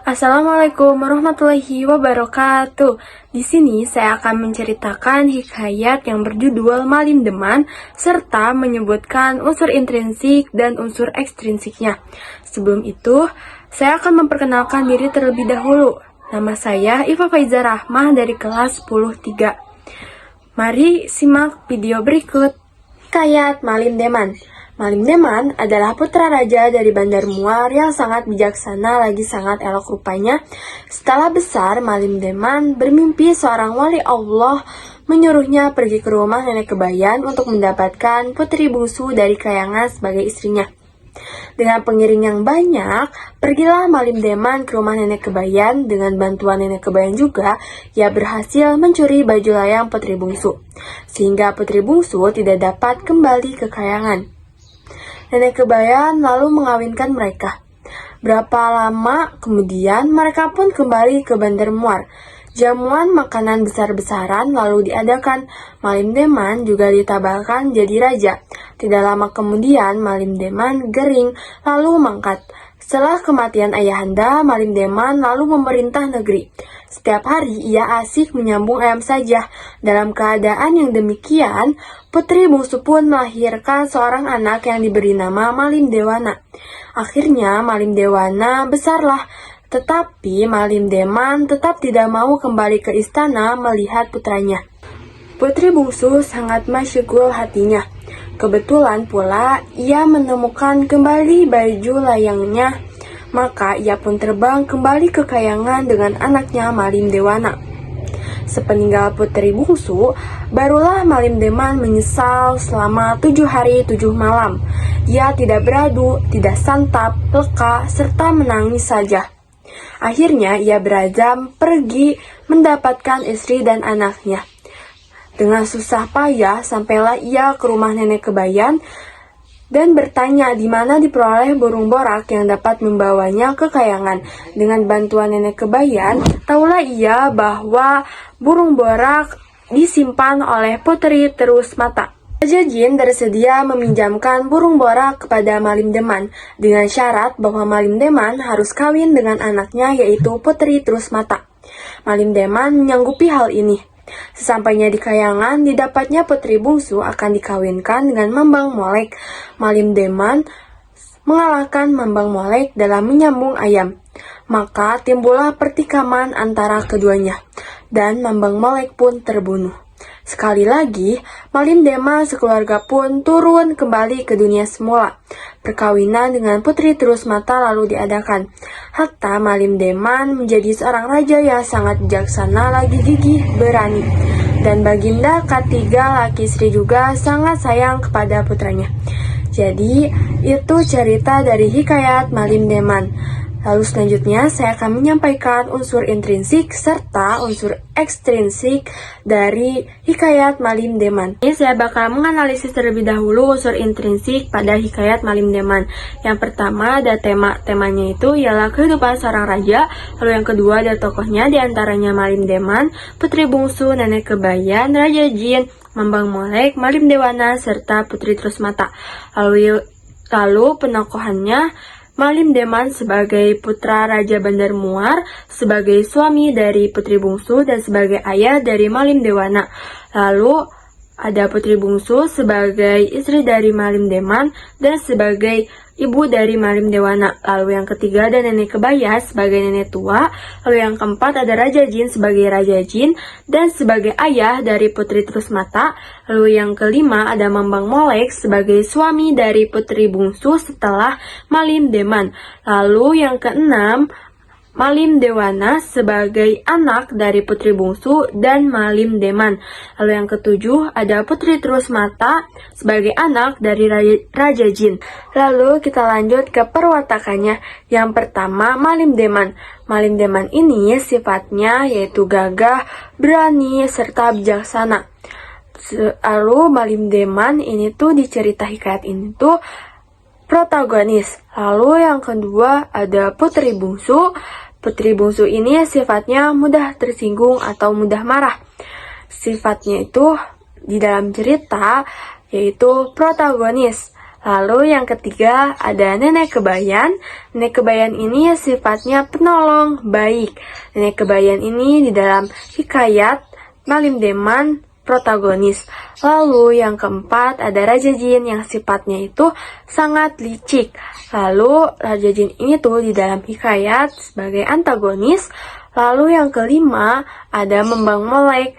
Assalamualaikum warahmatullahi wabarakatuh. Di sini saya akan menceritakan hikayat yang berjudul Malim Deman serta menyebutkan unsur intrinsik dan unsur ekstrinsiknya. Sebelum itu, saya akan memperkenalkan diri terlebih dahulu. Nama saya Iva Faiza Rahmah dari kelas 10-3. Mari simak video berikut. Hikayat Malim Deman. Malim Deman adalah putra raja dari Bandar Muar yang sangat bijaksana lagi sangat elok rupanya. Setelah besar, Malim Deman bermimpi seorang wali Allah menyuruhnya pergi ke rumah nenek Kebayan untuk mendapatkan putri bungsu dari kayangan sebagai istrinya. Dengan pengiring yang banyak, pergilah Malim Deman ke rumah nenek Kebayan. Dengan bantuan nenek Kebayan juga, ia berhasil mencuri baju layang putri bungsu, sehingga putri bungsu tidak dapat kembali ke kayangan. Nenek Kebayan lalu mengawinkan mereka. Berapa lama kemudian mereka pun kembali ke Bandar Muar. Jamuan makanan besar-besaran lalu diadakan. Malim Deman juga ditabalkan jadi raja. Tidak lama kemudian Malim Deman gering lalu mangkat. Setelah kematian ayahanda, Malim Deman lalu memerintah negeri. Setiap hari ia asik menyambung ayam saja. Dalam keadaan yang demikian, putri bungsu pun melahirkan seorang anak yang diberi nama Malim Dewana. Akhirnya Malim Dewana besarlah, tetapi Malim Deman tetap tidak mau kembali ke istana melihat putranya. Putri bungsu sangat masyghul hatinya. Kebetulan pula ia menemukan kembali baju layangnya. Maka ia pun terbang kembali ke kayangan dengan anaknya Malim Dewana. Sepeninggal putri bungsu, barulah Malim Deman menyesal selama 7 hari 7 malam. Ia tidak beradu, tidak santap, leka, serta menangis saja. Akhirnya ia berazam pergi mendapatkan istri dan anaknya. Dengan susah payah sampailah ia ke rumah nenek Kebayan dan bertanya di mana diperoleh burung borak yang dapat membawanya ke kayangan. Dengan bantuan nenek Kebayan, tahulah ia bahwa burung borak disimpan oleh putri terus mata. Raja Jin bersedia meminjamkan burung borak kepada Malim Deman dengan syarat bahwa Malim Deman harus kawin dengan anaknya yaitu putri terus mata. Malim Deman menyanggupi hal ini. Sesampainya di kayangan, didapatnya putri bungsu akan dikawinkan dengan Mambang Molek. Malim Deman mengalahkan Mambang Molek dalam menyambung ayam. Maka timbullah pertikaman antara keduanya, dan Mambang Molek pun terbunuh. Sekali lagi, Malim Deman sekeluarga pun turun kembali ke dunia semula. Perkawinan dengan putri terus mata lalu diadakan. Hatta Malim Deman menjadi seorang raja yang sangat bijaksana lagi gigih, berani. Dan Baginda ketiga laki Sri juga sangat sayang kepada putranya. Jadi, itu cerita dari hikayat Malim Deman. Lalu selanjutnya saya akan menyampaikan unsur intrinsik serta unsur ekstrinsik dari hikayat Malim Deman. Ini saya bakal menganalisis terlebih dahulu unsur intrinsik pada hikayat Malim Deman. Yang pertama ada temanya itu ialah kehidupan seorang raja. Lalu yang kedua ada tokohnya, diantaranya Malim Deman, putri bungsu, nenek Kebayan, Raja Jin, Mambang Molek, Malim Dewana, serta putri terus mata. Lalu penokohannya, Malim Deman sebagai putra Raja Bandar Muar, sebagai suami dari putri bungsu dan sebagai ayah dari Malim Dewana. Lalu ada putri bungsu sebagai istri dari Malim Deman dan sebagai ibu dari Malim Dewana. Lalu yang ketiga ada nenek Kebayan sebagai nenek tua. Lalu yang keempat ada Raja Jin sebagai Raja Jin dan sebagai ayah dari putri terus mata. Lalu yang kelima ada Mambang Molek sebagai suami dari putri bungsu setelah Malim Deman. Lalu yang keenam Malim Dewana sebagai anak dari putri bungsu dan Malim Deman. Lalu yang ketujuh ada putri terus mata sebagai anak dari Raja Jin. Lalu kita lanjut ke perwatakannya. Yang pertama Malim Deman. Malim Deman ini sifatnya yaitu gagah, berani, serta bijaksana. Lalu Malim Deman ini tuh di cerita hikayat ini tuh protagonis. Lalu yang kedua ada putri bungsu. Putri bungsu ini sifatnya mudah tersinggung atau mudah marah. Sifatnya itu di dalam cerita yaitu protagonis. Lalu yang ketiga ada Nenek Kebayan. Nenek Kebayan ini sifatnya penolong, baik. Nenek Kebayan ini di dalam hikayat Malim Deman protagonis. Lalu yang keempat ada Raja Jin yang sifatnya itu sangat licik. Lalu Raja Jin ini tuh di dalam hikayat sebagai antagonis. Lalu yang kelima ada Membang Molek.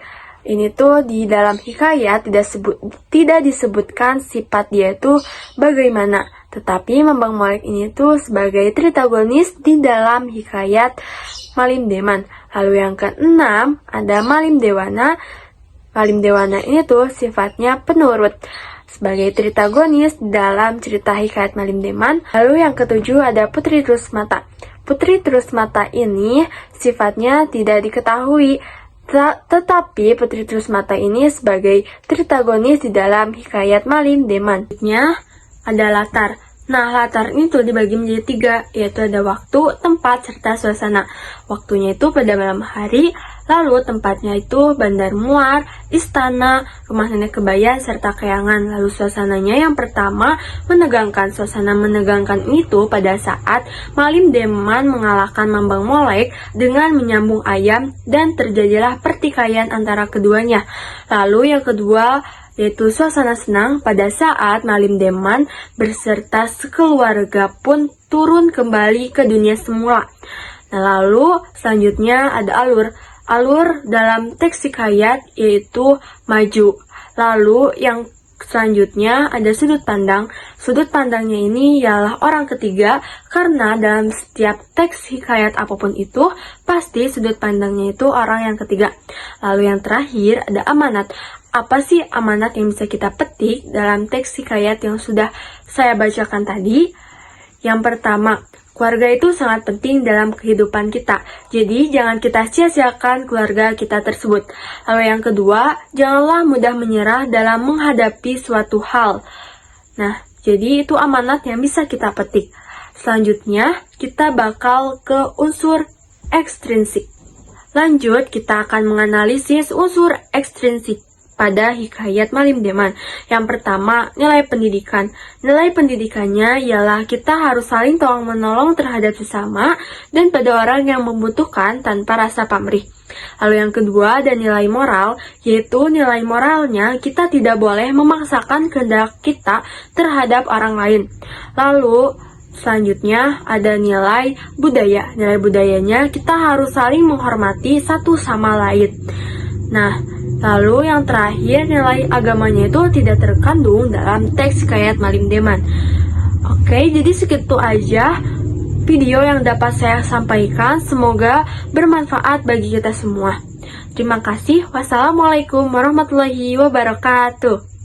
Ini tuh di dalam hikayat tidak disebutkan sifat dia itu bagaimana. Tetapi Membang Molek ini tuh sebagai tritagonis di dalam hikayat Malim Deman. Lalu yang keenam ada Malim Dewana. Malim Dewana ini tuh sifatnya penurut sebagai tritagonis dalam cerita hikayat Malim Deman. Lalu yang ketujuh ada Putri Trusmata. Putri Trusmata ini sifatnya tidak diketahui. Tetapi Putri Trusmata ini sebagai tritagonis di dalam hikayat Malim Deman. Selanjutnya ada latar. Nah, latar ini tuh dibagi menjadi tiga, yaitu ada waktu, tempat, serta suasana. Waktunya itu pada malam hari, lalu tempatnya itu Bandar Muar, istana, rumah nenek kebayan, serta kayangan. Lalu suasananya yang pertama menegangkan. Suasana menegangkan itu pada saat Malim Deman mengalahkan Membang Molek dengan menyambung ayam dan terjadilah pertikaian antara keduanya. Lalu yang kedua yaitu suasana senang pada saat Malim Deman beserta sekeluarga pun turun kembali ke dunia semula. Nah, lalu selanjutnya ada alur. Alur dalam teks hikayat yaitu maju. Lalu yang selanjutnya ada sudut pandang. Sudut pandangnya ini ialah orang ketiga karena dalam setiap teks hikayat apapun itu pasti sudut pandangnya itu orang yang ketiga. Lalu yang terakhir ada amanat. Apa sih amanat yang bisa kita petik dalam teks hikayat yang sudah saya bacakan tadi? Yang pertama, keluarga itu sangat penting dalam kehidupan kita. Jadi, jangan kita sia-siakan keluarga kita tersebut. Lalu yang kedua, janganlah mudah menyerah dalam menghadapi suatu hal. Nah, jadi itu amanat yang bisa kita petik. Selanjutnya, kita bakal ke unsur ekstrinsik. Lanjut, kita akan menganalisis unsur ekstrinsik pada hikayat Malim Deman. Yang pertama, nilai pendidikan. Nilai pendidikannya ialah kita harus saling tolong-menolong terhadap sesama dan pada orang yang membutuhkan tanpa rasa pamrih. Lalu yang kedua ada nilai moral, yaitu nilai moralnya kita tidak boleh memaksakan kehendak kita terhadap orang lain. Lalu selanjutnya ada nilai budaya. Nilai budayanya kita harus saling menghormati satu sama lain. Nah, lalu yang terakhir nilai agamanya itu tidak terkandung dalam teks hikayat Malim Deman. Oke, jadi segitu aja video yang dapat saya sampaikan. Semoga bermanfaat bagi kita semua. Terima kasih. Wassalamualaikum warahmatullahi wabarakatuh.